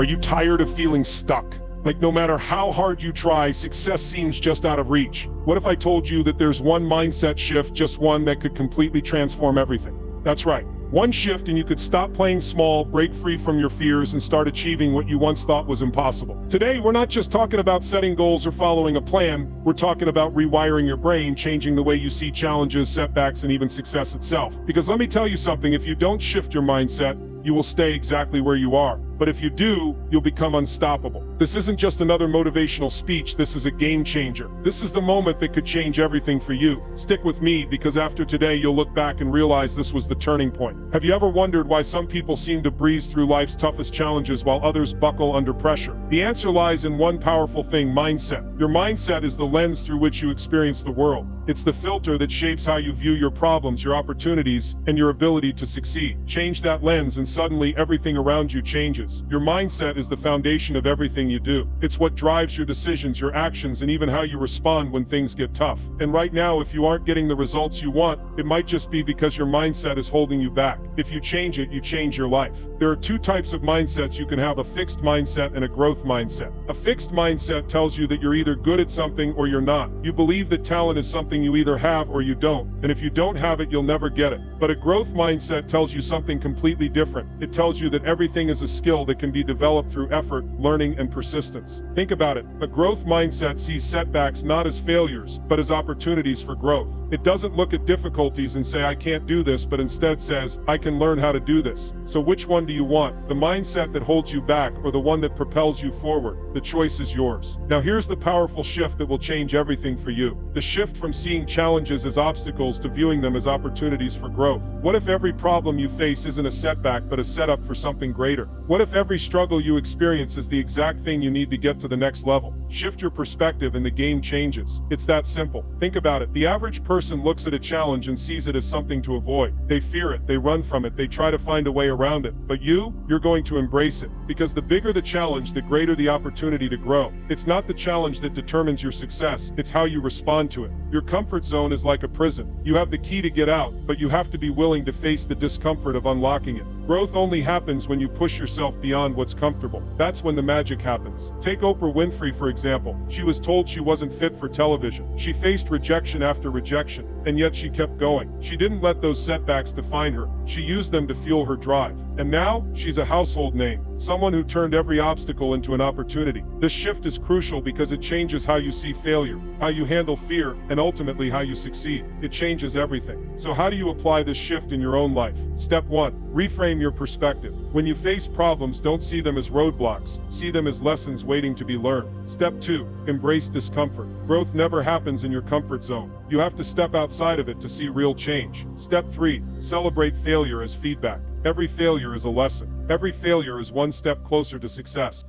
Are you tired of feeling stuck? Like no matter how hard you try, success seems just out of reach. What if I told you that there's one mindset shift, just one, that could completely transform everything? That's right. One shift and you could stop playing small, break free from your fears, and start achieving what you once thought was impossible. Today, we're not just talking about setting goals or following a plan. We're talking about rewiring your brain, changing the way you see challenges, setbacks, and even success itself. Because let me tell you something, if you don't shift your mindset, you will stay exactly where you are. But if you do, you'll become unstoppable. This isn't just another motivational speech, this is a game changer. This is the moment that could change everything for you. Stick with me, because after today, you'll look back and realize this was the turning point. Have you ever wondered why some people seem to breeze through life's toughest challenges while others buckle under pressure? The answer lies in one powerful thing: mindset. Your mindset is the lens through which you experience the world. It's the filter that shapes how you view your problems, your opportunities, and your ability to succeed. Change that lens and suddenly everything around you changes. Your mindset is the foundation of everything you do. It's what drives your decisions, your actions, and even how you respond when things get tough. And right now, if you aren't getting the results you want, it might just be because your mindset is holding you back. If you change it, you change your life. There are two types of mindsets you can have: a fixed mindset and a growth mindset. A fixed mindset tells you that you're either good at something or you're not. You believe that talent is something you either have or you don't, and if you don't have it, you'll never get it. But a growth mindset tells you something completely different. It tells you that everything is a skill that can be developed through effort, learning, and persistence. Think about it. A growth mindset sees setbacks not as failures, but as opportunities for growth. It doesn't look at difficulties and say, "I can't do this," but instead says, "I can learn how to do this." So which one do you want? The mindset that holds you back, or the one that propels you forward? The choice is yours. Now here's the powerful shift that will change everything for you. The shift from seeing challenges as obstacles to viewing them as opportunities for growth. What if every problem you face isn't a setback but a setup for something greater? What if every struggle you experience is the exact thing you need to get to the next level? Shift your perspective and the game changes. It's that simple. Think about it. The average person looks at a challenge and sees it as something to avoid. They fear it, they run from it, they try to find a way around it. But you're going to embrace it. Because the bigger the challenge, the greater the opportunity to grow. It's not the challenge that determines your success, it's how you respond to it. Your comfort zone is like a prison. You have the key to get out, but you have to be willing to face the discomfort of unlocking it. Growth only happens when you push yourself beyond what's comfortable. That's when the magic happens. Take Oprah Winfrey, for example. She was told she wasn't fit for television. She faced rejection after rejection, and yet she kept going. She didn't let those setbacks define her. She used them to fuel her drive. And now, she's a household name. Someone who turned every obstacle into an opportunity. This shift is crucial because it changes how you see failure, how you handle fear, and ultimately how you succeed. It changes everything. So how do you apply this shift in your own life? Step 1. Reframe your perspective. When you face problems, don't see them as roadblocks. See them as lessons waiting to be learned. Step 2. Embrace discomfort. Growth never happens in your comfort zone. You have to step outside of it to see real change. Step 3. Celebrate failure as feedback. Every failure is a lesson. Every failure is one step closer to success.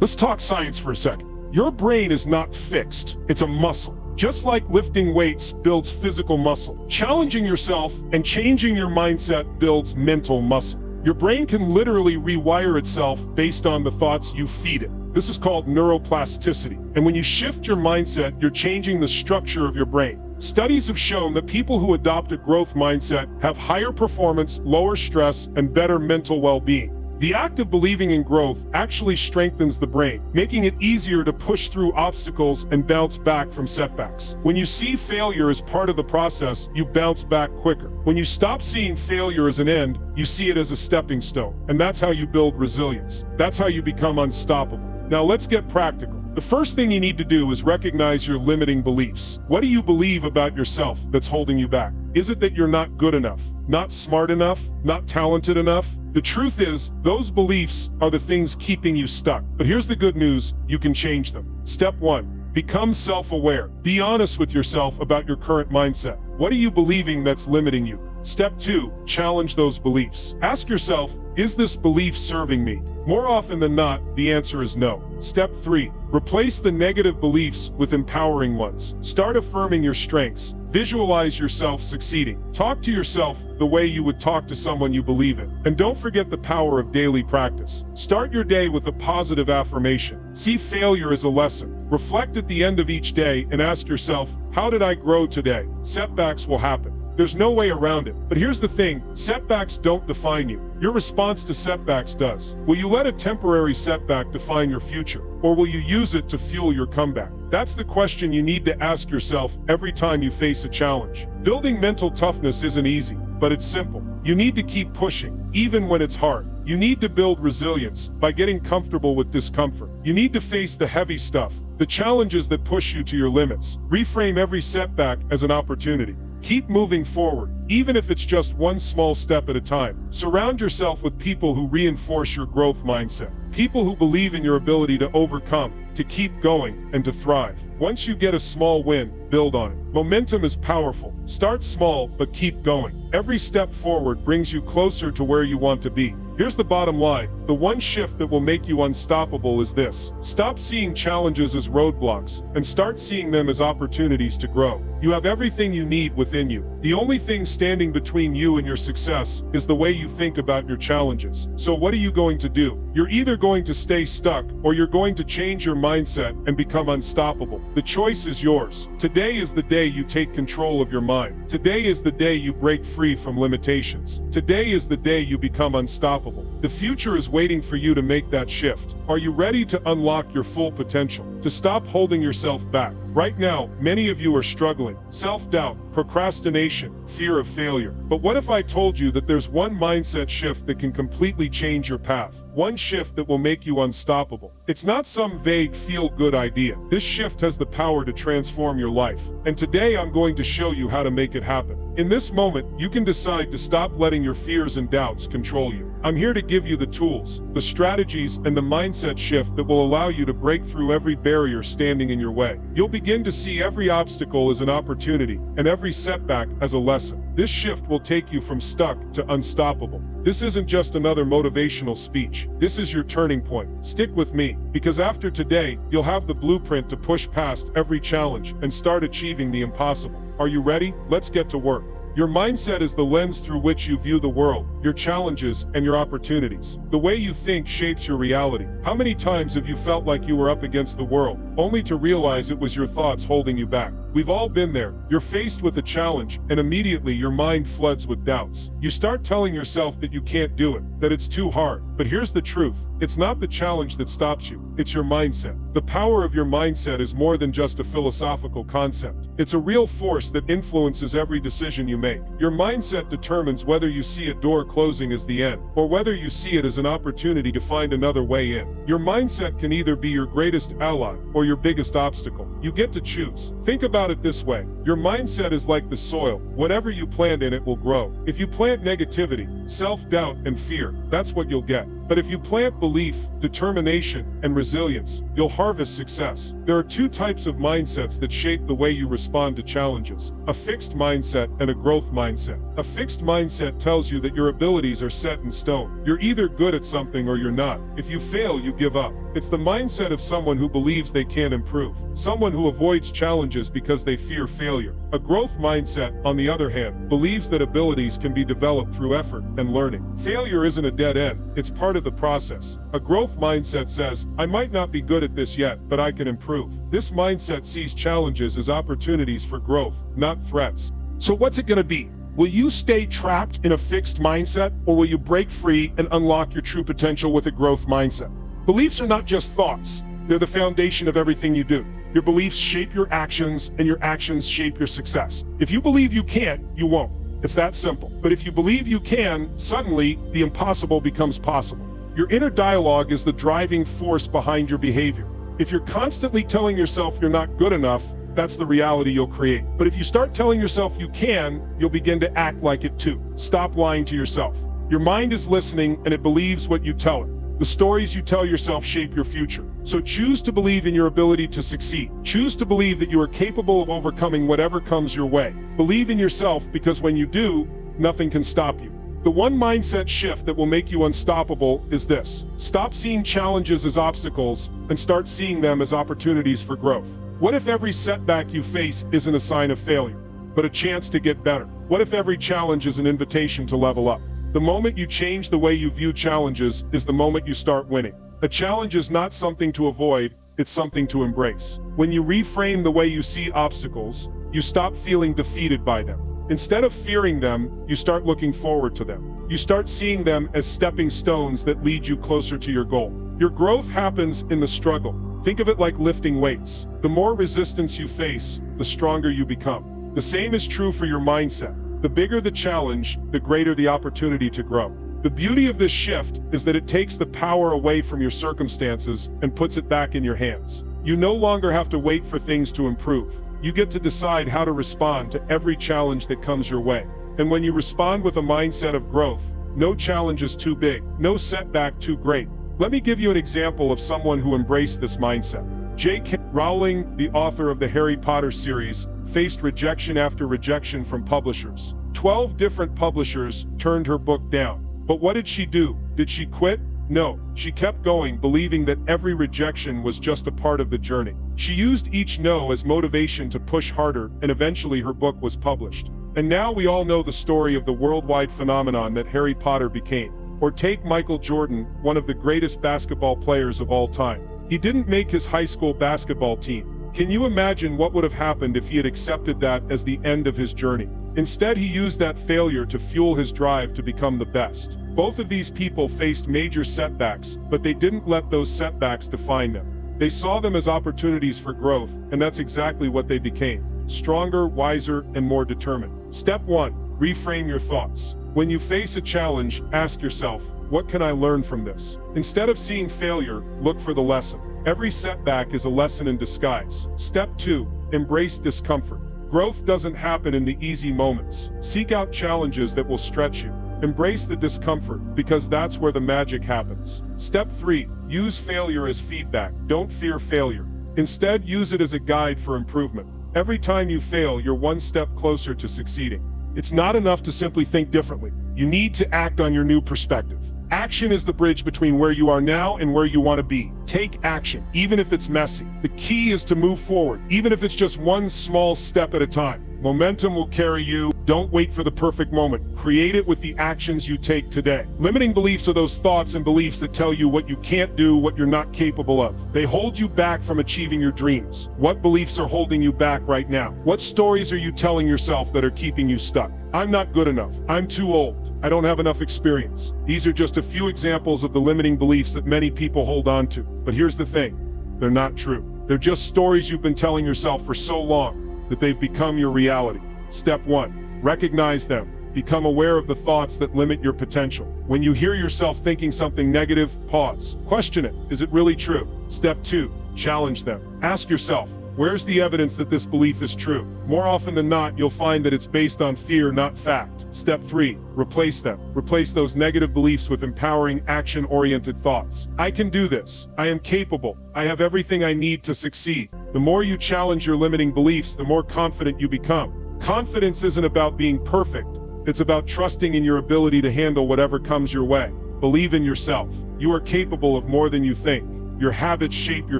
Let's talk science for a second. Your brain is not fixed. It's a muscle. Just like lifting weights builds physical muscle, challenging yourself and changing your mindset builds mental muscle. Your brain can literally rewire itself based on the thoughts you feed it. This is called neuroplasticity. And when you shift your mindset, you're changing the structure of your brain. Studies have shown that people who adopt a growth mindset have higher performance, lower stress, and better mental well-being. The act of believing in growth actually strengthens the brain, making it easier to push through obstacles and bounce back from setbacks. When you see failure as part of the process, you bounce back quicker. When you stop seeing failure as an end, you see it as a stepping stone. And that's how you build resilience. That's how you become unstoppable. Now let's get practical. The first thing you need to do is recognize your limiting beliefs. What do you believe about yourself that's holding you back? Is it that you're not good enough, not smart enough, not talented enough? The truth is, those beliefs are the things keeping you stuck. But here's the good news, you can change them. Step 1, become self-aware. Be honest with yourself about your current mindset. What are you believing that's limiting you? Step 2, challenge those beliefs. Ask yourself, is this belief serving me? More often than not, the answer is no. Step 3, replace the negative beliefs with empowering ones. Start affirming your strengths. Visualize yourself succeeding. Talk to yourself the way you would talk to someone you believe in. And don't forget the power of daily practice. Start your day with a positive affirmation. See failure as a lesson. Reflect at the end of each day and ask yourself, how did I grow today? Setbacks will happen. There's no way around it. But here's the thing, setbacks don't define you. Your response to setbacks does. Will you let a temporary setback define your future? Or will you use it to fuel your comeback? That's the question you need to ask yourself every time you face a challenge. Building mental toughness isn't easy, but it's simple. You need to keep pushing, even when it's hard. You need to build resilience by getting comfortable with discomfort. You need to face the heavy stuff, the challenges that push you to your limits. Reframe every setback as an opportunity. Keep moving forward, even if it's just one small step at a time. Surround yourself with people who reinforce your growth mindset. People who believe in your ability to overcome, to keep going, and to thrive. Once you get a small win, build on it. Momentum is powerful. Start small, but keep going. Every step forward brings you closer to where you want to be. Here's the bottom line. The one shift that will make you unstoppable is this. Stop seeing challenges as roadblocks and start seeing them as opportunities to grow. You have everything you need within you. The only thing standing between you and your success is the way you think about your challenges. So what are you going to do? You're either going to stay stuck or you're going to change your mindset and become unstoppable. The choice is yours. Today is the day you take control of your mind. Today is the day you break free from limitations. Today is the day you become unstoppable. The future is waiting for you to make that shift. Are you ready to unlock your full potential? To stop holding yourself back? Right now, many of you are struggling. Self-doubt, procrastination, fear of failure. But what if I told you that there's one mindset shift that can completely change your path? One shift that will make you unstoppable. It's not some vague feel-good idea. This shift has the power to transform your life. And today I'm going to show you how to make it happen. In this moment, you can decide to stop letting your fears and doubts control you. I'm here to give you the tools, the strategies, and the mindset shift that will allow you to break through every barrier standing in your way. You'll begin to see every obstacle as an opportunity and every setback as a lesson. This shift will take you from stuck to unstoppable. This isn't just another motivational speech. This is your turning point. Stick with me, because after today, you'll have the blueprint to push past every challenge and start achieving the impossible. Are you ready? Let's get to work. Your mindset is the lens through which you view the world, your challenges, and your opportunities. The way you think shapes your reality. How many times have you felt like you were up against the world, only to realize it was your thoughts holding you back? We've all been there. You're faced with a challenge, and immediately your mind floods with doubts. You start telling yourself that you can't do it, that it's too hard. But here's the truth. It's not the challenge that stops you. It's your mindset. The power of your mindset is more than just a philosophical concept. It's a real force that influences every decision you make. Your mindset determines whether you see a door closing as the end, or whether you see it as an opportunity to find another way in. Your mindset can either be your greatest ally or your biggest obstacle. You get to choose. Think about it this way. Your mindset is like the soil. Whatever you plant in it will grow. If you plant negativity, self-doubt, and fear, that's what you'll get. But if you plant belief, determination, and resilience, you'll harvest success. There are two types of mindsets that shape the way you respond to challenges: a fixed mindset and a growth mindset. A fixed mindset tells you that your abilities are set in stone. You're either good at something or you're not. If you fail, you give up. It's the mindset of someone who believes they can't improve, someone who avoids challenges because they fear failure. A growth mindset, on the other hand, believes that abilities can be developed through effort and learning. Failure isn't a dead end, it's part of the process. A growth mindset says, I might not be good at this yet, but I can improve. This mindset sees challenges as opportunities for growth, not threats. So what's it going to be? Will you stay trapped in a fixed mindset, or will you break free and unlock your true potential with a growth mindset? Beliefs are not just thoughts. They're the foundation of everything you do. Your beliefs shape your actions, and your actions shape your success. If you believe you can't, you won't. It's that simple. But if you believe you can, suddenly the impossible becomes possible. Your inner dialogue is the driving force behind your behavior. If you're constantly telling yourself you're not good enough, that's the reality you'll create. But if you start telling yourself you can, you'll begin to act like it too. Stop lying to yourself. Your mind is listening, and it believes what you tell it. The stories you tell yourself shape your future. So choose to believe in your ability to succeed. Choose to believe that you are capable of overcoming whatever comes your way. Believe in yourself, because when you do, nothing can stop you. The one mindset shift that will make you unstoppable is this. Stop seeing challenges as obstacles and start seeing them as opportunities for growth. What if every setback you face isn't a sign of failure, but a chance to get better? What if every challenge is an invitation to level up? The moment you change the way you view challenges is the moment you start winning. A challenge is not something to avoid, it's something to embrace. When you reframe the way you see obstacles, you stop feeling defeated by them. Instead of fearing them, you start looking forward to them. You start seeing them as stepping stones that lead you closer to your goal. Your growth happens in the struggle. Think of it like lifting weights. The more resistance you face, the stronger you become. The same is true for your mindset. The bigger the challenge, the greater the opportunity to grow. The beauty of this shift is that it takes the power away from your circumstances and puts it back in your hands. You no longer have to wait for things to improve. You get to decide how to respond to every challenge that comes your way. And when you respond with a mindset of growth, no challenge is too big, no setback too great. Let me give you an example of someone who embraced this mindset. J.K. Rowling, the author of the Harry Potter series, faced rejection after rejection from publishers. 12 different publishers turned her book down. But what did she do? Did she quit? No, she kept going, believing that every rejection was just a part of the journey. She used each no as motivation to push harder, and eventually her book was published. And now we all know the story of the worldwide phenomenon that Harry Potter became. Or take Michael Jordan, one of the greatest basketball players of all time. He didn't make his high school basketball team. Can you imagine what would have happened if he had accepted that as the end of his journey? Instead, he used that failure to fuel his drive to become the best. Both of these people faced major setbacks, but they didn't let those setbacks define them. They saw them as opportunities for growth, and that's exactly what they became. Stronger, wiser, and more determined. Step 1. Reframe your thoughts. When you face a challenge, ask yourself, what can I learn from this? Instead of seeing failure, look for the lesson. Every setback is a lesson in disguise. Step 2. Embrace discomfort. Growth doesn't happen in the easy moments. Seek out challenges that will stretch you. Embrace the discomfort, because that's where the magic happens. Step 3. Use failure as feedback. Don't fear failure. Instead, use it as a guide for improvement. Every time you fail, you're one step closer to succeeding. It's not enough to simply think differently. You need to act on your new perspective. Action is the bridge between where you are now and where you want to be. Take action, even if it's messy. The key is to move forward, even if it's just one small step at a time. Momentum will carry you. Don't wait for the perfect moment. Create it with the actions you take today. Limiting beliefs are those thoughts and beliefs that tell you what you can't do, what you're not capable of. They hold you back from achieving your dreams. What beliefs are holding you back right now? What stories are you telling yourself that are keeping you stuck? I'm not good enough. I'm too old. I don't have enough experience. These are just a few examples of the limiting beliefs that many people hold on to. But here's the thing. They're not true. They're just stories you've been telling yourself for so long that they've become your reality. Step 1. Recognize them. Become aware of the thoughts that limit your potential. When you hear yourself thinking something negative, pause. Question it. Is it really true? Step 2. Challenge them. Ask yourself, where's the evidence that this belief is true? More often than not, you'll find that it's based on fear, not fact. Step 3. Replace them. Replace those negative beliefs with empowering, action-oriented thoughts. I can do this. I am capable. I have everything I need to succeed. The more you challenge your limiting beliefs, the more confident you become. Confidence isn't about being perfect. It's about trusting in your ability to handle whatever comes your way. Believe in yourself. You are capable of more than you think. Your habits shape your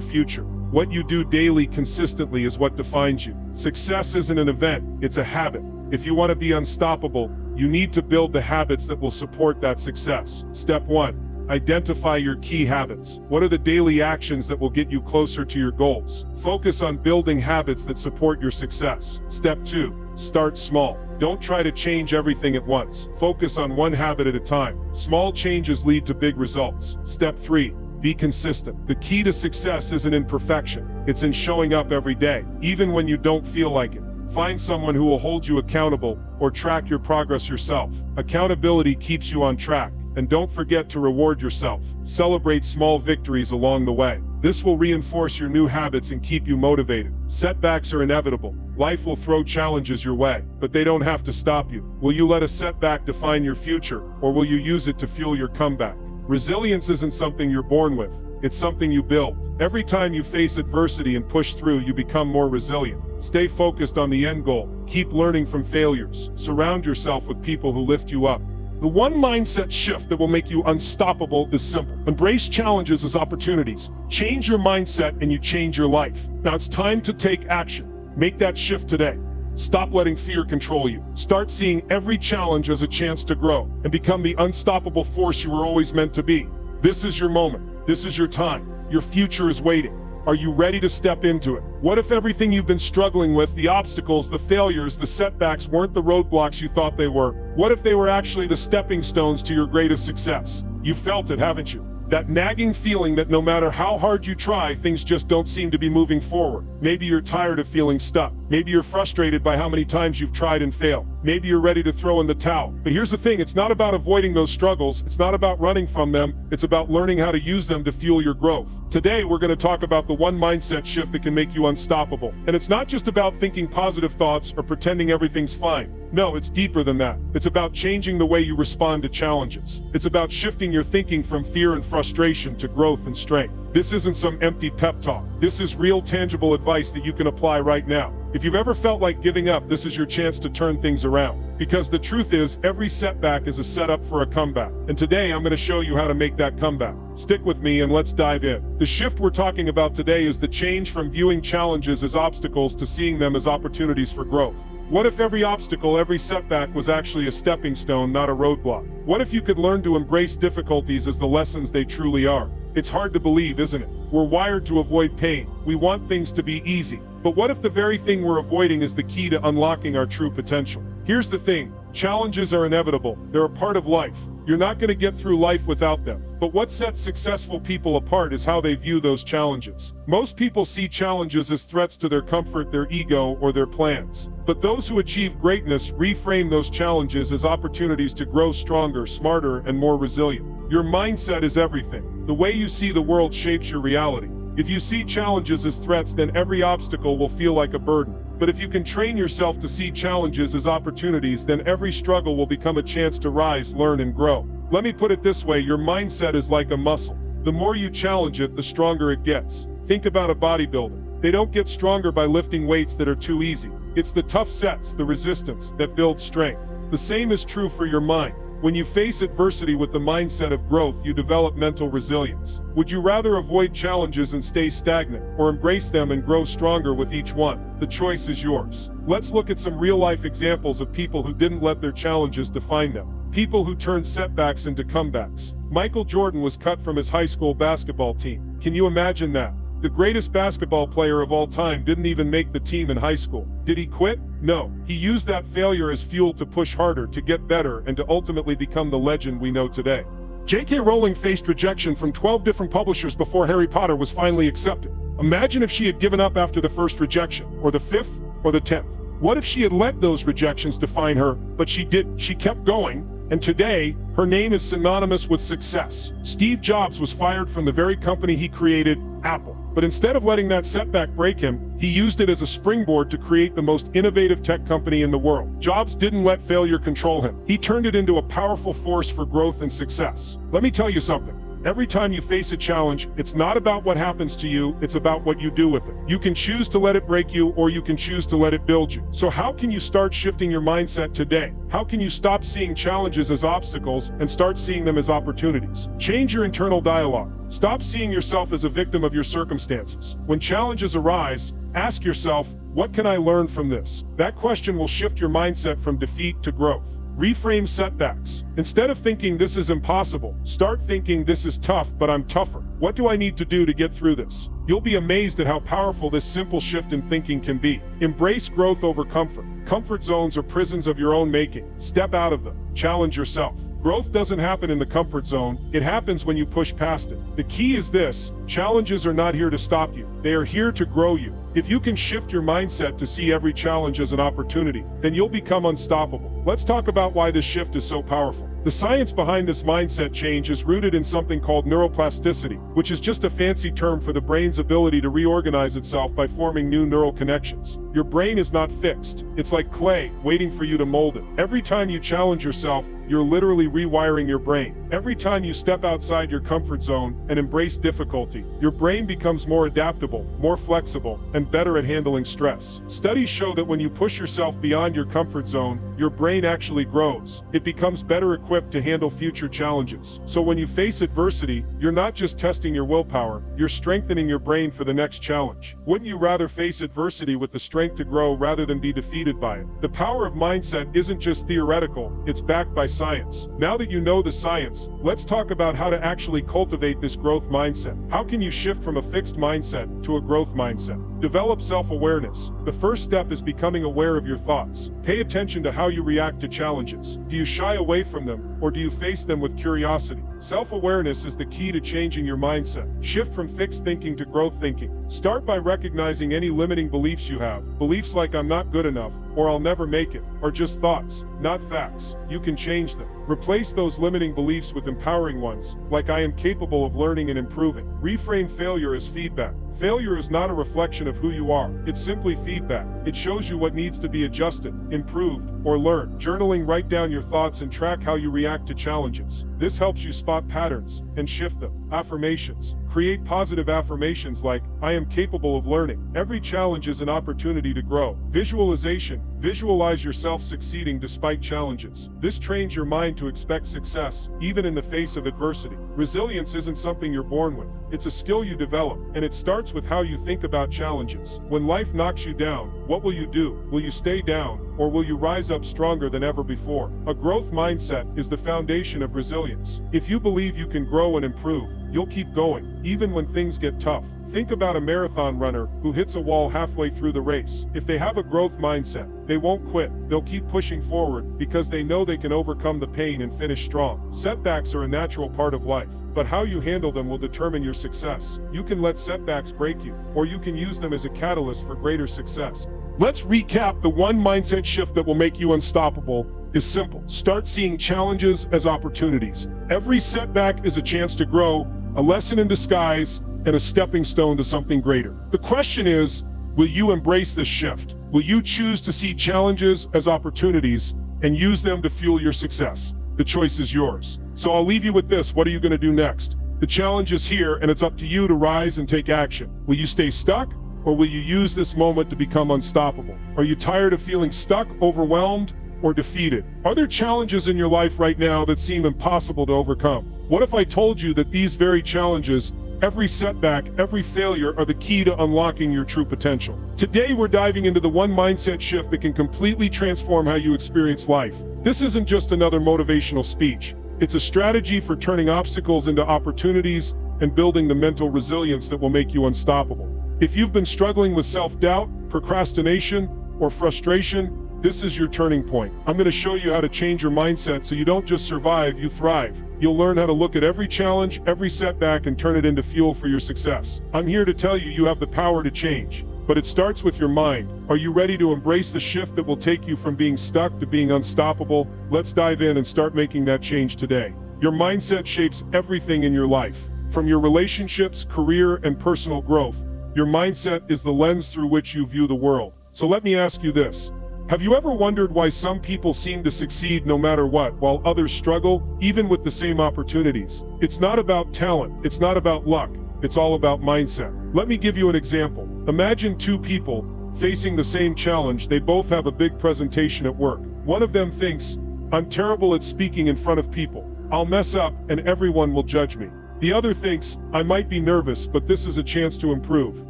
future. What you do daily consistently is what defines you. Success isn't an event, it's a habit. If you want to be unstoppable, you need to build the habits that will support that success. Step 1. Identify your key habits. What are the daily actions that will get you closer to your goals? Focus on building habits that support your success. Step 2. Start small. Don't try to change everything at once. Focus on one habit at a time. Small changes lead to big results. Step 3. Be consistent. The key to success isn't in perfection. It's in showing up every day, even when you don't feel like it. Find someone who will hold you accountable or track your progress yourself. Accountability keeps you on track. And don't forget to reward yourself. Celebrate small victories along the way. This will reinforce your new habits and keep you motivated. Setbacks are inevitable. Life will throw challenges your way, but they don't have to stop you. Will you let a setback define your future, or will you use it to fuel your comeback? Resilience isn't something you're born with. It's something you build. Every time you face adversity and push through, you become more resilient. Stay focused on the end goal. Keep learning from failures. Surround yourself with people who lift you up. The one mindset shift that will make you unstoppable is simple. Embrace challenges as opportunities. Change your mindset and you change your life. Now it's time to take action. Make that shift today. Stop letting fear control you. Start seeing every challenge as a chance to grow and become the unstoppable force you were always meant to be. This is your moment. This is your time. Your future is waiting. Are you ready to step into it? What if everything you've been struggling with, the obstacles, the failures, the setbacks, weren't the roadblocks you thought they were? What if they were actually the stepping stones to your greatest success? You've felt it, haven't you? That nagging feeling that no matter how hard you try, things just don't seem to be moving forward. Maybe you're tired of feeling stuck. Maybe you're frustrated by how many times you've tried and failed. Maybe you're ready to throw in the towel. But here's the thing, it's not about avoiding those struggles. It's not about running from them. It's about learning how to use them to fuel your growth. Today, we're going to talk about the one mindset shift that can make you unstoppable. And it's not just about thinking positive thoughts or pretending everything's fine. No, it's deeper than that. It's about changing the way you respond to challenges. It's about shifting your thinking from fear and frustration to growth and strength. This isn't some empty pep talk. This is real, tangible advice that you can apply right now. If you've ever felt like giving up, this is your chance to turn things around. Because the truth is, every setback is a setup for a comeback. And today, I'm going to show you how to make that comeback. Stick with me and let's dive in. The shift we're talking about today is the change from viewing challenges as obstacles to seeing them as opportunities for growth. What if every obstacle, every setback was actually a stepping stone, not a roadblock? What if you could learn to embrace difficulties as the lessons they truly are? It's hard to believe, isn't it? We're wired to avoid pain. We want things to be easy. But what if the very thing we're avoiding is the key to unlocking our true potential? Here's the thing, challenges are inevitable. They're a part of life. You're not going to get through life without them. But what sets successful people apart is how they view those challenges. Most people see challenges as threats to their comfort, their ego, or their plans. But those who achieve greatness reframe those challenges as opportunities to grow stronger, smarter, and more resilient. Your mindset is everything. The way you see the world shapes your reality. If you see challenges as threats, then every obstacle will feel like a burden. But if you can train yourself to see challenges as opportunities, then every struggle will become a chance to rise, learn, and grow. Let me put it this way, your mindset is like a muscle. The more you challenge it, the stronger it gets. Think about a bodybuilder. They don't get stronger by lifting weights that are too easy. It's the tough sets, the resistance, that builds strength. The same is true for your mind. When you face adversity with the mindset of growth, you develop mental resilience. Would you rather avoid challenges and stay stagnant, or embrace them and grow stronger with each one? The choice is yours. Let's look at some real-life examples of people who didn't let their challenges define them. People who turned setbacks into comebacks. Michael Jordan was cut from his high school basketball team. Can you imagine that? The greatest basketball player of all time didn't even make the team in high school. Did he quit? No. He used that failure as fuel to push harder, to get better, and to ultimately become the legend we know today. J.K. Rowling faced rejection from 12 different publishers before Harry Potter was finally accepted. Imagine if she had given up after the first rejection, or the 5th, or the 10th. What if she had let those rejections define her? But she didn't. She kept going. And today, her name is synonymous with success. Steve Jobs was fired from the very company he created, Apple. But instead of letting that setback break him, he used it as a springboard to create the most innovative tech company in the world. Jobs didn't let failure control him. He turned it into a powerful force for growth and success. Let me tell you something. Every time you face a challenge, it's not about what happens to you, it's about what you do with it. You can choose to let it break you, or you can choose to let it build you. So how can you start shifting your mindset today? How can you stop seeing challenges as obstacles and start seeing them as opportunities? Change your internal dialogue. Stop seeing yourself as a victim of your circumstances. When challenges arise, ask yourself, what can I learn from this? That question will shift your mindset from defeat to growth. Reframe setbacks. Instead of thinking this is impossible, start thinking this is tough, but I'm tougher. What do I need to do to get through this? You'll be amazed at how powerful this simple shift in thinking can be. Embrace growth over comfort. Comfort zones are prisons of your own making. Step out of them. Challenge yourself. Growth doesn't happen in the comfort zone. It happens when you push past it. The key is this: challenges are not here to stop you. They are here to grow you. If you can shift your mindset to see every challenge as an opportunity, then you'll become unstoppable. Let's talk about why this shift is so powerful. The science behind this mindset change is rooted in something called neuroplasticity, which is just a fancy term for the brain's ability to reorganize itself by forming new neural connections. Your brain is not fixed. It's like clay, waiting for you to mold it. Every time you challenge yourself, you're literally rewiring your brain. Every time you step outside your comfort zone and embrace difficulty, your brain becomes more adaptable, more flexible, and better at handling stress. Studies show that when you push yourself beyond your comfort zone, your brain actually grows. It becomes better equipped equipped to handle future challenges. So when you face adversity, you're not just testing your willpower, you're strengthening your brain for the next challenge. Wouldn't you rather face adversity with the strength to grow rather than be defeated by it? The power of mindset isn't just theoretical, it's backed by science. Now that you know the science, let's talk about how to actually cultivate this growth mindset. How can you shift from a fixed mindset to a growth mindset? Develop self-awareness. The first step is becoming aware of your thoughts. Pay attention to how you react to challenges. Do you shy away from them, or do you face them with curiosity? Self-awareness is the key to changing your mindset. Shift from fixed thinking to growth thinking. Start by recognizing any limiting beliefs you have. Beliefs like I'm not good enough, or I'll never make it, are just thoughts, not facts. You can change them. Replace those limiting beliefs with empowering ones, like I am capable of learning and improving. Reframe failure as feedback. Failure is not a reflection of who you are. It's simply feedback. It shows you what needs to be adjusted, improved, or learned. Journaling, write down your thoughts and track how you react to challenges. This helps you spot patterns and shift them. Affirmations. Create positive affirmations like, I am capable of learning. Every challenge is an opportunity to grow. Visualization. Visualize yourself succeeding despite challenges. This trains your mind to expect success, even in the face of adversity. Resilience isn't something you're born with. It's a skill you develop, and it starts with how you think about challenges. When life knocks you down, what will you do? Will you stay down, or will you rise up stronger than ever before? A growth mindset is the foundation of resilience. If you believe you can grow and improve, you'll keep going, even when things get tough. Think about a marathon runner who hits a wall halfway through the race. If they have a growth mindset, they won't quit. They'll keep pushing forward because they know they can overcome the pain and finish strong. Setbacks are a natural part of life, but how you handle them will determine your success. You can let setbacks break you, or you can use them as a catalyst for greater success. Let's recap. The one mindset shift that will make you unstoppable is simple. Start seeing challenges as opportunities. Every setback is a chance to grow, a lesson in disguise, and a stepping stone to something greater. The question is, will you embrace this shift? Will you choose to see challenges as opportunities and use them to fuel your success? The choice is yours. So I'll leave you with this. What are you going to do next? The challenge is here, and it's up to you to rise and take action. Will you stay stuck, or will you use this moment to become unstoppable? Are you tired of feeling stuck, overwhelmed, or defeated? Are there challenges in your life right now that seem impossible to overcome? What if I told you that these very challenges, every setback, every failure, are the key to unlocking your true potential? Today, we're diving into the one mindset shift that can completely transform how you experience life. This isn't just another motivational speech. It's a strategy for turning obstacles into opportunities and building the mental resilience that will make you unstoppable. If you've been struggling with self-doubt, procrastination, or frustration, this is your turning point. I'm going to show you how to change your mindset so you don't just survive, you thrive. You'll learn how to look at every challenge, every setback, and turn it into fuel for your success. I'm here to tell you, you have the power to change, but it starts with your mind. Are you ready to embrace the shift that will take you from being stuck to being unstoppable? Let's dive in and start making that change today. Your mindset shapes everything in your life. From your relationships, career, and personal growth, your mindset is the lens through which you view the world. So let me ask you this. Have you ever wondered why some people seem to succeed no matter what, while others struggle, even with the same opportunities? It's not about talent, it's not about luck, it's all about mindset. Let me give you an example. Imagine two people facing the same challenge. They both have a big presentation at work. One of them thinks, I'm terrible at speaking in front of people. I'll mess up and everyone will judge me. The other thinks, I might be nervous, but this is a chance to improve.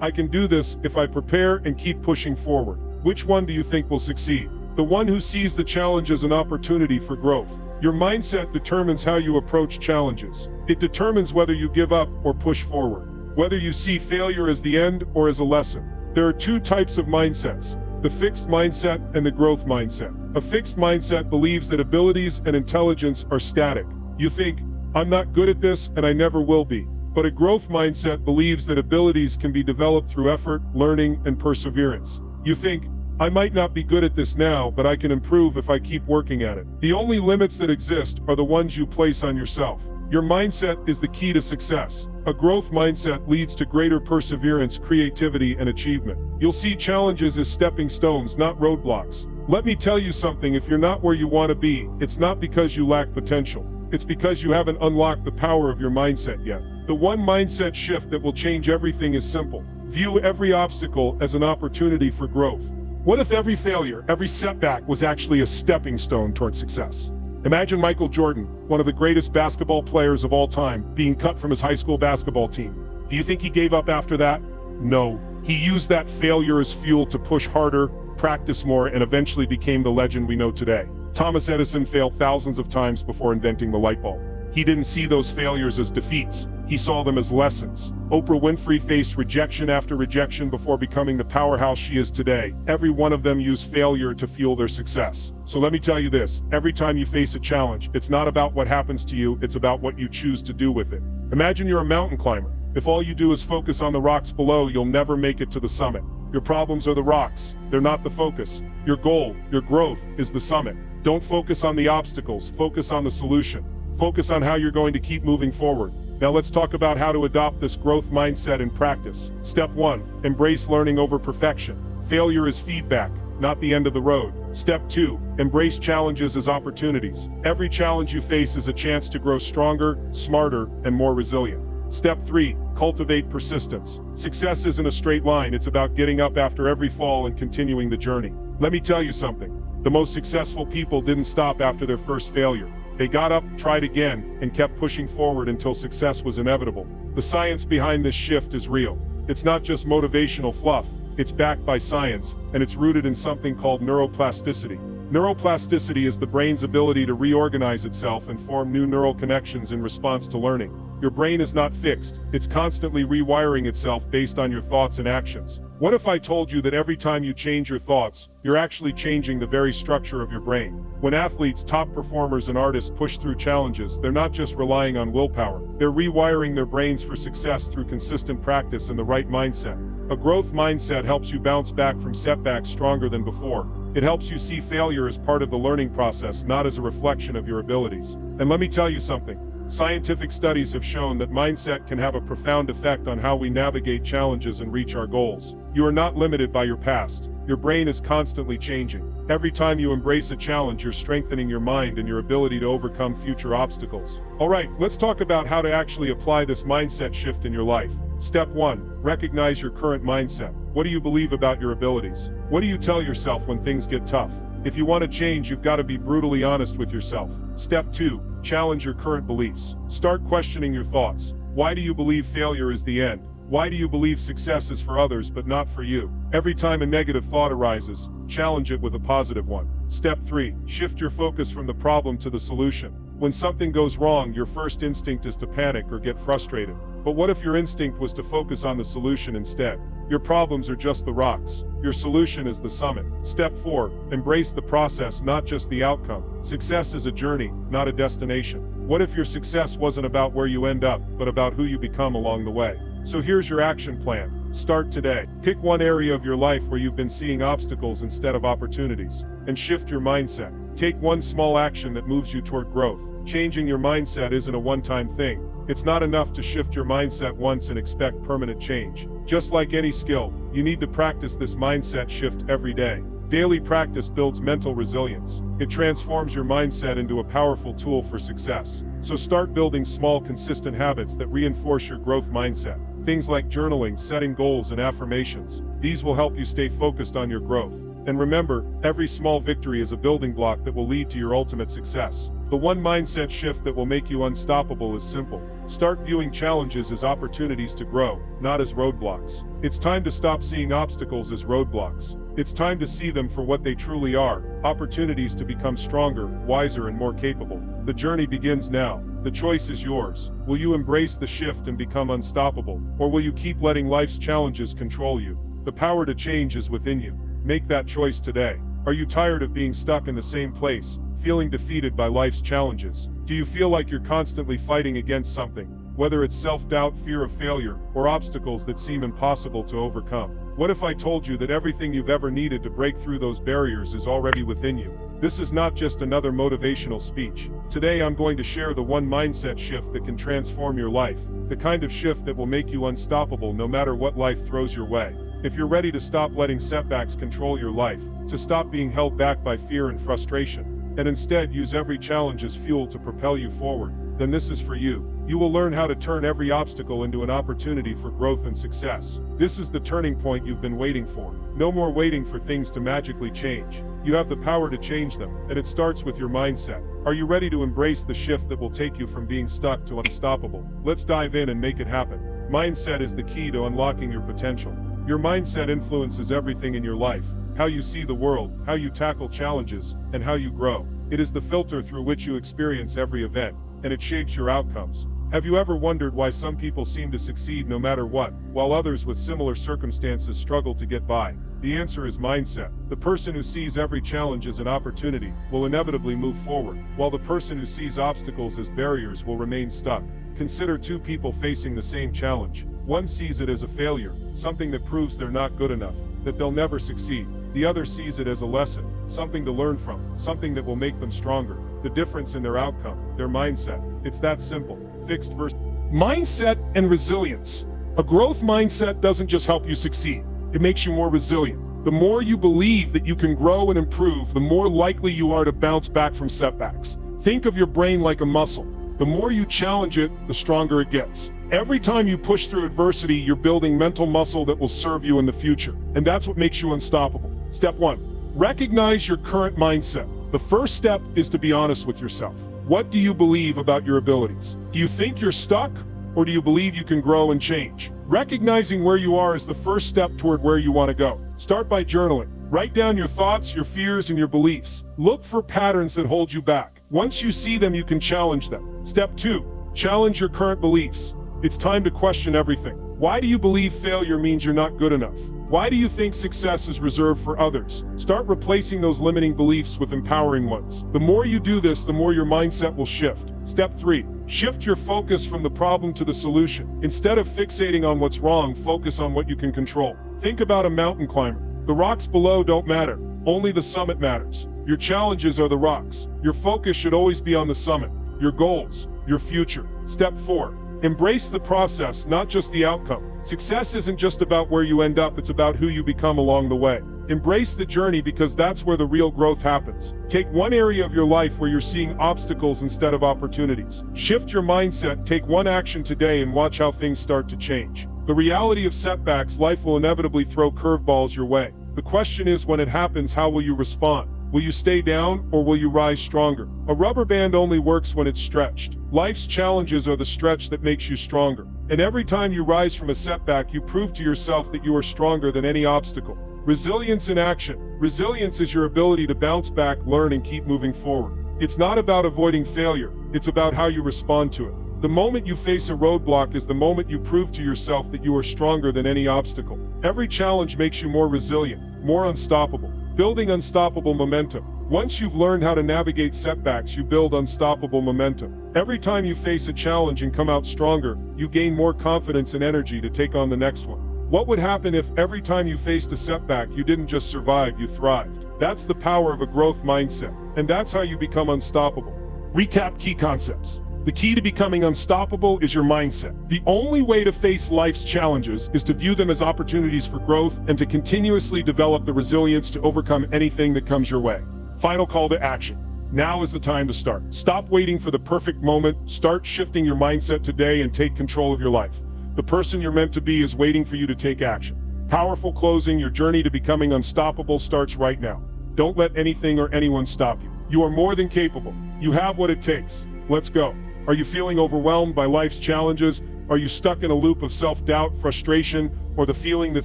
I can do this if I prepare and keep pushing forward. Which one do you think will succeed? The one who sees the challenge as an opportunity for growth. Your mindset determines how you approach challenges. It determines whether you give up or push forward, whether you see failure as the end or as a lesson. There are two types of mindsets, the fixed mindset and the growth mindset. A fixed mindset believes that abilities and intelligence are static. You think, I'm not good at this and I never will be. But a growth mindset believes that abilities can be developed through effort, learning, and perseverance. You think, I might not be good at this now, but I can improve if I keep working at it. The only limits that exist are the ones you place on yourself. Your mindset is the key to success. A growth mindset leads to greater perseverance, creativity, and achievement. You'll see challenges as stepping stones, not roadblocks. Let me tell you something, if you're not where you want to be, it's not because you lack potential. It's because you haven't unlocked the power of your mindset yet. The one mindset shift that will change everything is simple. View every obstacle as an opportunity for growth. What if every failure, every setback was actually a stepping stone toward success? Imagine Michael Jordan, one of the greatest basketball players of all time, being cut from his high school basketball team. Do you think he gave up after that? No. He used that failure as fuel to push harder, practice more, and eventually became the legend we know today. Thomas Edison failed thousands of times before inventing the light bulb. He didn't see those failures as defeats. He saw them as lessons. Oprah Winfrey faced rejection after rejection before becoming the powerhouse she is today. Every one of them used failure to fuel their success. So let me tell you this, every time you face a challenge, it's not about what happens to you, it's about what you choose to do with it. Imagine you're a mountain climber. If all you do is focus on the rocks below, you'll never make it to the summit. Your problems are the rocks, they're not the focus. Your goal, your growth, is the summit. Don't focus on the obstacles, focus on the solution. Focus on how you're going to keep moving forward. Now let's talk about how to adopt this growth mindset in practice. Step 1. Embrace learning over perfection. Failure is feedback, not the end of the road. Step 2. Embrace challenges as opportunities. Every challenge you face is a chance to grow stronger, smarter, and more resilient. Step 3. Cultivate persistence. Success isn't a straight line, it's about getting up after every fall and continuing the journey. Let me tell you something. The most successful people didn't stop after their first failure. They got up, tried again, and kept pushing forward until success was inevitable. The science behind this shift is real. It's not just motivational fluff, it's backed by science, and it's rooted in something called neuroplasticity. Neuroplasticity is the brain's ability to reorganize itself and form new neural connections in response to learning. Your brain is not fixed, it's constantly rewiring itself based on your thoughts and actions. What if I told you that every time you change your thoughts, you're actually changing the very structure of your brain? When athletes, top performers, and artists push through challenges, they're not just relying on willpower, they're rewiring their brains for success through consistent practice and the right mindset. A growth mindset helps you bounce back from setbacks stronger than before. It helps you see failure as part of the learning process, not as a reflection of your abilities. And let me tell you something. Scientific studies have shown that mindset can have a profound effect on how we navigate challenges and reach our goals. You are not limited by your past. Your brain is constantly changing. Every time you embrace a challenge, you're strengthening your mind and your ability to overcome future obstacles. Alright, let's talk about how to actually apply this mindset shift in your life. Step 1. Recognize your current mindset. What do you believe about your abilities? What do you tell yourself when things get tough? If you want to change, you've got to be brutally honest with yourself. Step 2. Challenge your current beliefs. Start questioning your thoughts. Why do you believe failure is the end? Why do you believe success is for others but not for you? Every time a negative thought arises, challenge it with a positive one. Step 3. Shift your focus from the problem to the solution. When something goes wrong, your first instinct is to panic or get frustrated. But what if your instinct was to focus on the solution instead? Your problems are just the rocks. Your solution is the summit. Step 4. Embrace the process, not just the outcome. Success is a journey, not a destination. What if your success wasn't about where you end up, but about who you become along the way? So here's your action plan. Start today. Pick one area of your life where you've been seeing obstacles instead of opportunities, and shift your mindset. Take one small action that moves you toward growth. Changing your mindset isn't a one-time thing. It's not enough to shift your mindset once and expect permanent change. Just like any skill, you need to practice this mindset shift every day. Daily practice builds mental resilience. It transforms your mindset into a powerful tool for success. So start building small, consistent habits that reinforce your growth mindset. Things like journaling, setting goals, and affirmations. These will help you stay focused on your growth. And remember, every small victory is a building block that will lead to your ultimate success. The one mindset shift that will make you unstoppable is simple. Start viewing challenges as opportunities to grow, not as roadblocks. It's time to stop seeing obstacles as roadblocks. It's time to see them for what they truly are, opportunities to become stronger, wiser, and more capable. The journey begins now. The choice is yours. Will you embrace the shift and become unstoppable, or will you keep letting life's challenges control you? The power to change is within you. Make that choice today. Are you tired of being stuck in the same place, feeling defeated by life's challenges? Do you feel like you're constantly fighting against something, whether it's self-doubt, fear of failure, or obstacles that seem impossible to overcome? What if I told you that everything you've ever needed to break through those barriers is already within you? This is not just another motivational speech. Today I'm going to share the one mindset shift that can transform your life, the kind of shift that will make you unstoppable no matter what life throws your way. If you're ready to stop letting setbacks control your life, to stop being held back by fear and frustration, and instead use every challenge as fuel to propel you forward, then this is for you. You will learn how to turn every obstacle into an opportunity for growth and success. This is the turning point you've been waiting for. No more waiting for things to magically change. You have the power to change them, and it starts with your mindset. Are you ready to embrace the shift that will take you from being stuck to unstoppable? Let's dive in and make it happen. Mindset is the key to unlocking your potential. Your mindset influences everything in your life: how you see the world, how you tackle challenges, and how you grow. It is the filter through which you experience every event, and it shapes your outcomes. Have you ever wondered why some people seem to succeed no matter what, while others with similar circumstances struggle to get by? The answer is mindset. The person who sees every challenge as an opportunity will inevitably move forward, while the person who sees obstacles as barriers will remain stuck. Consider two people facing the same challenge. One sees it as a failure, something that proves they're not good enough, that they'll never succeed. The other sees it as a lesson, something to learn from, something that will make them stronger. The difference in their outcome, their mindset. It's that simple. Fixed versus mindset and resilience. A growth mindset doesn't just help you succeed, it makes you more resilient. The more you believe that you can grow and improve, the more likely you are to bounce back from setbacks. Think of your brain like a muscle. The more you challenge it, the stronger it gets. Every time you push through adversity, you're building mental muscle that will serve you in the future. And that's what makes you unstoppable. Step 1. Recognize your current mindset. The first step is to be honest with yourself. What do you believe about your abilities? Do you think you're stuck, or do you believe you can grow and change? Recognizing where you are is the first step toward where you want to go. Start by journaling. Write down your thoughts, your fears, and your beliefs. Look for patterns that hold you back. Once you see them, you can challenge them. Step 2. Challenge your current beliefs. It's time to question everything. Why do you believe failure means you're not good enough? Why do you think success is reserved for others? Start replacing those limiting beliefs with empowering ones. The more you do this, the more your mindset will shift. Step 3. Shift your focus from the problem to the solution. Instead of fixating on what's wrong, focus on what you can control. Think about a mountain climber. The rocks below don't matter. Only the summit matters. Your challenges are the rocks. Your focus should always be on the summit, your goals, your future. Step 4. Embrace the process, not just the outcome. Success isn't just about where you end up, it's about who you become along the way. Embrace the journey, because that's where the real growth happens. Take one area of your life where you're seeing obstacles instead of opportunities. Shift your mindset, take one action today, and watch how things start to change. The reality of setbacks: life will inevitably throw curveballs your way. The question is, when it happens, how will you respond? Will you stay down, or will you rise stronger? A rubber band only works when it's stretched. Life's challenges are the stretch that makes you stronger. And every time you rise from a setback, you prove to yourself that you are stronger than any obstacle. Resilience in action. Resilience is your ability to bounce back, learn, and keep moving forward. It's not about avoiding failure, it's about how you respond to it. The moment you face a roadblock is the moment you prove to yourself that you are stronger than any obstacle. Every challenge makes you more resilient, more unstoppable. Building unstoppable momentum. Once you've learned how to navigate setbacks, you build unstoppable momentum. Every time you face a challenge and come out stronger, you gain more confidence and energy to take on the next one. What would happen if every time you faced a setback, you didn't just survive, you thrived? That's the power of a growth mindset, and that's how you become unstoppable. Recap key concepts. The key to becoming unstoppable is your mindset. The only way to face life's challenges is to view them as opportunities for growth and to continuously develop the resilience to overcome anything that comes your way. Final call to action. Now is the time to start. Stop waiting for the perfect moment. Start shifting your mindset today and take control of your life. The person you're meant to be is waiting for you to take action. Powerful closing. Your journey to becoming unstoppable starts right now. Don't let anything or anyone stop you. You are more than capable. You have what it takes. Let's go. Are you feeling overwhelmed by life's challenges? Are you stuck in a loop of self-doubt, frustration, or the feeling that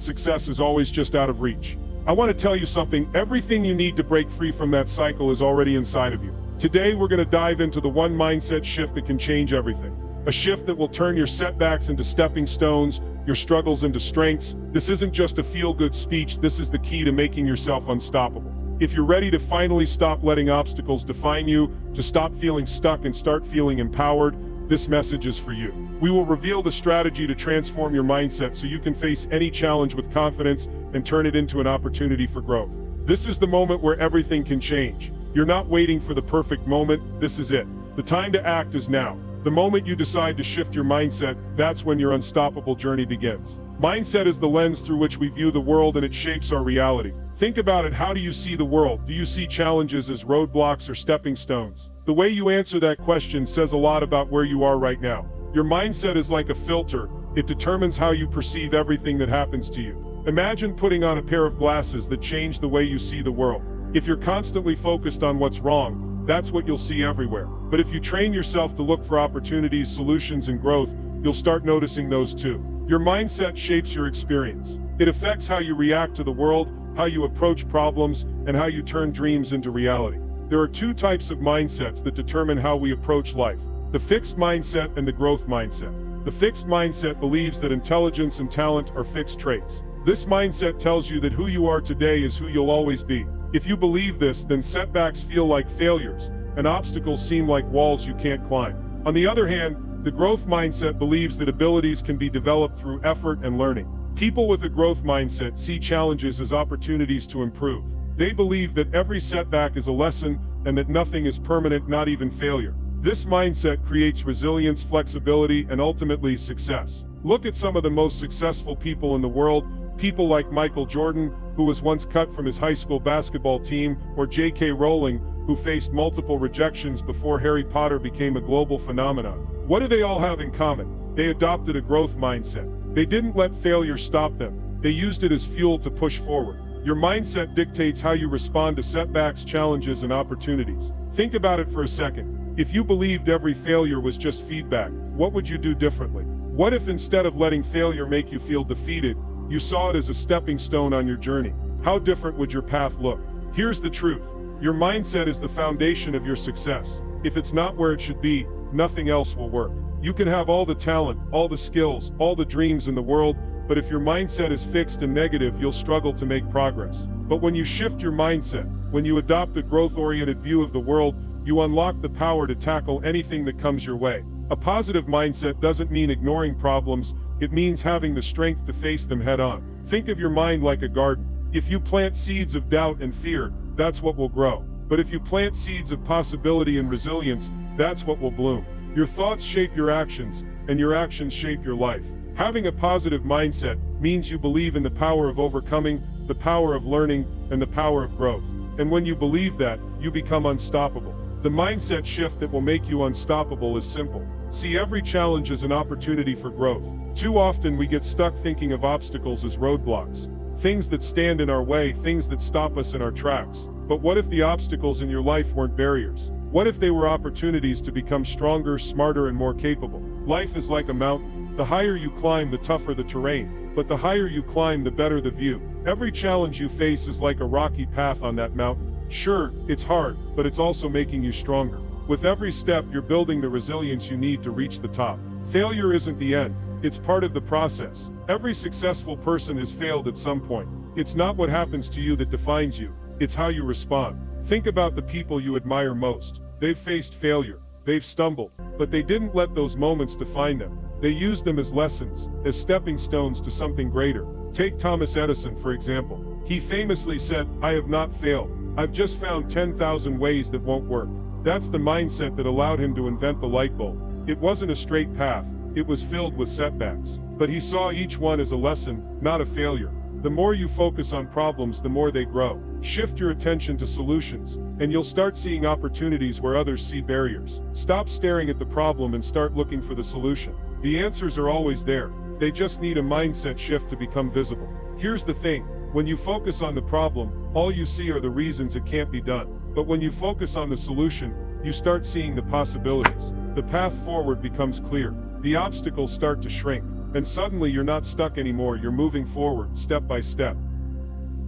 success is always just out of reach? I want to tell you something. Everything you need to break free from that cycle is already inside of you. Today, we're going to dive into the one mindset shift that can change everything. A shift that will turn your setbacks into stepping stones, your struggles into strengths. This isn't just a feel-good speech. This is the key to making yourself unstoppable. If you're ready to finally stop letting obstacles define you, to stop feeling stuck and start feeling empowered, this message is for you. We will reveal the strategy to transform your mindset so you can face any challenge with confidence and turn it into an opportunity for growth. This is the moment where everything can change. You're not waiting for the perfect moment, this is it. The time to act is now. The moment you decide to shift your mindset, that's when your unstoppable journey begins. Mindset is the lens through which we view the world, and it shapes our reality. Think about it. How do you see the world? Do you see challenges as roadblocks or stepping stones? The way you answer that question says a lot about where you are right now. Your mindset is like a filter. It determines how you perceive everything that happens to you. Imagine putting on a pair of glasses that change the way you see the world. If you're constantly focused on what's wrong, that's what you'll see everywhere. But if you train yourself to look for opportunities, solutions, and growth, you'll start noticing those too. Your mindset shapes your experience. It affects how you react to the world, how you approach problems, and how you turn dreams into reality. There are two types of mindsets that determine how we approach life: the fixed mindset and the growth mindset. The fixed mindset believes that intelligence and talent are fixed traits. This mindset tells you that who you are today is who you'll always be. If you believe this, then setbacks feel like failures, and obstacles seem like walls you can't climb. On the other hand, the growth mindset believes that abilities can be developed through effort and learning. People with a growth mindset see challenges as opportunities to improve. They believe that every setback is a lesson and that nothing is permanent, not even failure. This mindset creates resilience, flexibility, and ultimately success. Look at some of the most successful people in the world. People like Michael Jordan, who was once cut from his high school basketball team, or J.K. Rowling, who faced multiple rejections before Harry Potter became a global phenomenon. What do they all have in common? They adopted a growth mindset. They didn't let failure stop them. They used it as fuel to push forward. Your mindset dictates how you respond to setbacks, challenges, and opportunities. Think about it for a second. If you believed every failure was just feedback, what would you do differently? What if instead of letting failure make you feel defeated, you saw it as a stepping stone on your journey? How different would your path look? Here's the truth. Your mindset is the foundation of your success. If it's not where it should be, nothing else will work. You can have all the talent, all the skills, all the dreams in the world, but if your mindset is fixed and negative, you'll struggle to make progress. But when you shift your mindset, when you adopt a growth-oriented view of the world, you unlock the power to tackle anything that comes your way. A positive mindset doesn't mean ignoring problems, it means having the strength to face them head on. Think of your mind like a garden. If you plant seeds of doubt and fear, that's what will grow. But if you plant seeds of possibility and resilience, that's what will bloom. Your thoughts shape your actions, and your actions shape your life. Having a positive mindset means you believe in the power of overcoming, the power of learning, and the power of growth. And when you believe that, you become unstoppable. The mindset shift that will make you unstoppable is simple. See every challenge as an opportunity for growth. Too often we get stuck thinking of obstacles as roadblocks, things that stand in our way, things that stop us in our tracks. But what if the obstacles in your life weren't barriers? What if they were opportunities to become stronger, smarter, and more capable? Life is like a mountain. The higher you climb, the tougher the terrain. But the higher you climb, the better the view. Every challenge you face is like a rocky path on that mountain. Sure, it's hard, but it's also making you stronger. With every step, you're building the resilience you need to reach the top. Failure isn't the end. It's part of the process. Every successful person has failed at some point. It's not what happens to you that defines you. It's how you respond. Think about the people you admire most. They've faced failure. They've stumbled. But they didn't let those moments define them. They used them as lessons, as stepping stones to something greater. Take Thomas Edison, for example. He famously said, "I have not failed. I've just found 10,000 ways that won't work." That's the mindset that allowed him to invent the light bulb. It wasn't a straight path. It was filled with setbacks. But he saw each one as a lesson, not a failure. The more you focus on problems, the more they grow. Shift your attention to solutions, and you'll start seeing opportunities where others see barriers. Stop staring at the problem and start looking for the solution. The answers are always there. They just need a mindset shift to become visible. Here's the thing. When you focus on the problem, all you see are the reasons it can't be done. But when you focus on the solution, you start seeing the possibilities. The path forward becomes clear. The obstacles start to shrink. And suddenly you're not stuck anymore, you're moving forward, step by step.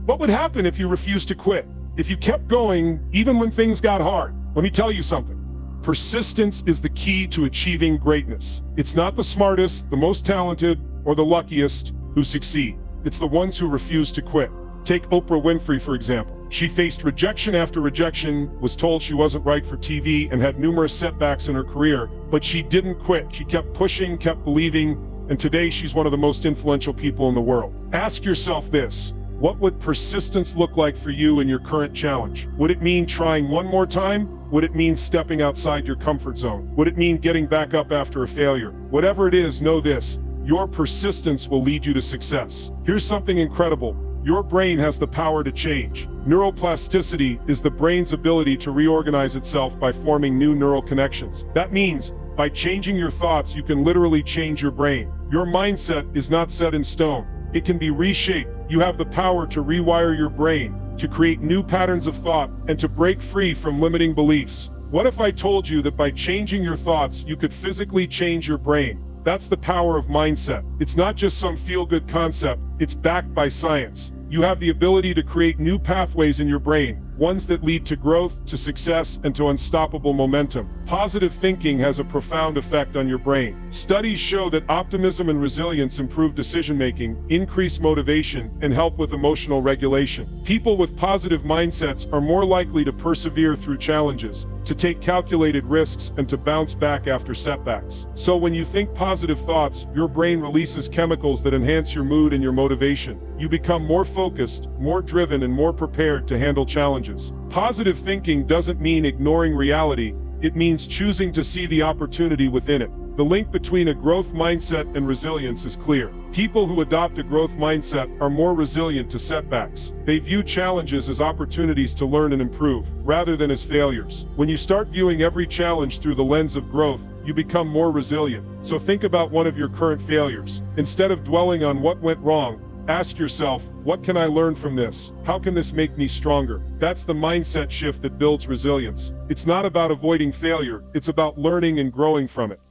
What would happen if you refused to quit? If you kept going, even when things got hard? Let me tell you something. Persistence is the key to achieving greatness. It's not the smartest, the most talented, or the luckiest who succeed. It's the ones who refuse to quit. Take Oprah Winfrey, for example. She faced rejection after rejection, was told she wasn't right for TV, and had numerous setbacks in her career, but she didn't quit. She kept pushing, kept believing, and today she's one of the most influential people in the world. Ask yourself this: what would persistence look like for you in your current challenge? Would it mean trying one more time? Would it mean stepping outside your comfort zone? Would it mean getting back up after a failure? Whatever it is, know this: your persistence will lead you to success. Here's something incredible. Your brain has the power to change. Neuroplasticity is the brain's ability to reorganize itself by forming new neural connections. That means, by changing your thoughts, you can literally change your brain. Your mindset is not set in stone. It can be reshaped. You have the power to rewire your brain, to create new patterns of thought, and to break free from limiting beliefs. What if I told you that by changing your thoughts, you could physically change your brain? That's the power of mindset. It's not just some feel-good concept, it's backed by science. You have the ability to create new pathways in your brain, ones that lead to growth, to success, and to unstoppable momentum. Positive thinking has a profound effect on your brain. Studies show that optimism and resilience improve decision-making, increase motivation, and help with emotional regulation. People with positive mindsets are more likely to persevere through challenges, to take calculated risks, and to bounce back after setbacks. So when you think positive thoughts, your brain releases chemicals that enhance your mood and your motivation. You become more focused, more driven, and more prepared to handle challenges. Positive thinking doesn't mean ignoring reality, it means choosing to see the opportunity within it. The link between a growth mindset and resilience is clear. People who adopt a growth mindset are more resilient to setbacks. They view challenges as opportunities to learn and improve, rather than as failures. When you start viewing every challenge through the lens of growth, you become more resilient. So think about one of your current failures. Instead of dwelling on what went wrong, ask yourself, what can I learn from this? How can this make me stronger? That's the mindset shift that builds resilience. It's not about avoiding failure, it's about learning and growing from it.